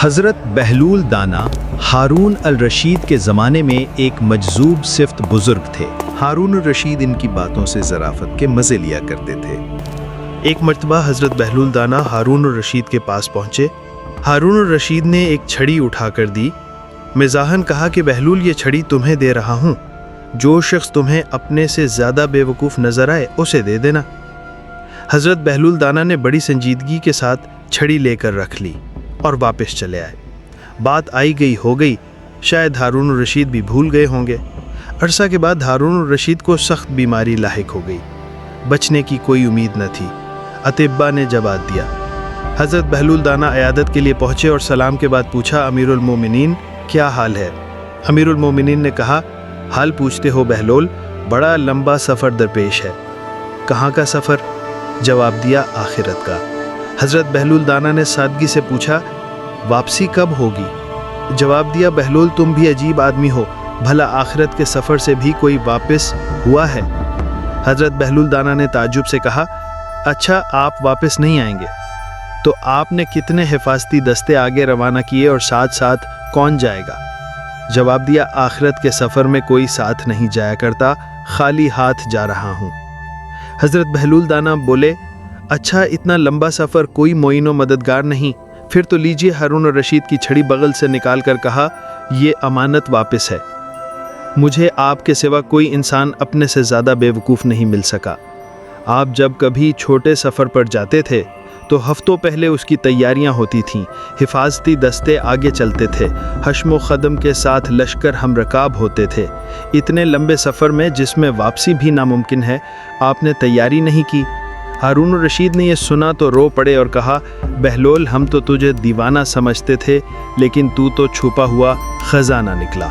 حضرت بہلول دانا ہارون الرشید کے زمانے میں ایک مجذوب صفت بزرگ تھے۔ ہارون الرشید ان کی باتوں سے ظرافت کے مزے لیا کرتے تھے۔ ایک مرتبہ حضرت بہلول دانا ہارون الرشید کے پاس پہنچے۔ ہارون الرشید نے ایک چھڑی اٹھا کر دی۔ مزاحاً کہا کہ بہلول، یہ چھڑی تمہیں دے رہا ہوں، جو شخص تمہیں اپنے سے زیادہ بے وقوف نظر آئے اسے دے دینا۔ حضرت بہلول دانا نے بڑی سنجیدگی کے ساتھ چھڑی لے کر رکھ لی اور واپس چلے آئے۔ بات آئی گئی ہو گئی، شاید ہارون الرشید بھی بھول گئے ہوں گے۔ عرصہ کے بعد ہارون الرشید کو سخت بیماری لاحق ہو گئی، بچنے کی کوئی امید نہ تھی۔ اطباء نے جواب دیا۔ حضرت بہلول دانا عیادت کے لیے پہنچے اور سلام کے بعد پوچھا، امیر المومنین کیا حال ہے؟ امیر المومنین نے کہا، حال پوچھتے ہو بہلول، بڑا لمبا سفر درپیش ہے۔ کہاں کا سفر؟ جواب دیا، آخرت کا۔ حضرت بہلول دانا نے سادگی سے پوچھا، واپسی کب ہوگی؟ جواب دیا، بہلول تم بھی عجیب آدمی ہو، بھلا آخرت کے سفر سے بھی کوئی واپس ہوا ہے؟ حضرت بہلول دانا نے تعجب سے کہا، اچھا آپ واپس نہیں آئیں گے تو آپ نے کتنے حفاظتی دستے آگے روانہ کیے اور ساتھ ساتھ کون جائے گا؟ جواب دیا، آخرت کے سفر میں کوئی ساتھ نہیں جایا کرتا، خالی ہاتھ جا رہا ہوں۔ حضرت بہلول دانا بولے، اچھا اتنا لمبا سفر، کوئی معین و مددگار نہیں؟ پھر تو لیجیے۔ ہارون الرشید کی چھڑی بغل سے نکال کر کہا، یہ امانت واپس ہے، مجھے آپ کے سوا کوئی انسان اپنے سے زیادہ بے وقوف نہیں مل سکا۔ آپ جب کبھی چھوٹے سفر پر جاتے تھے تو ہفتوں پہلے اس کی تیاریاں ہوتی تھیں، حفاظتی دستے آگے چلتے تھے، حشم و خدم کے ساتھ لشکر ہم رکاب ہوتے تھے۔ اتنے لمبے سفر میں جس میں واپسی بھی ناممکن ہے، آپ نے تیاری نہیں کی۔ ہارون الرشید نے یہ سنا تو رو پڑے اور کہا، بہلول ہم تو تجھے دیوانہ سمجھتے تھے، لیکن تو چھپا ہوا خزانہ نکلا۔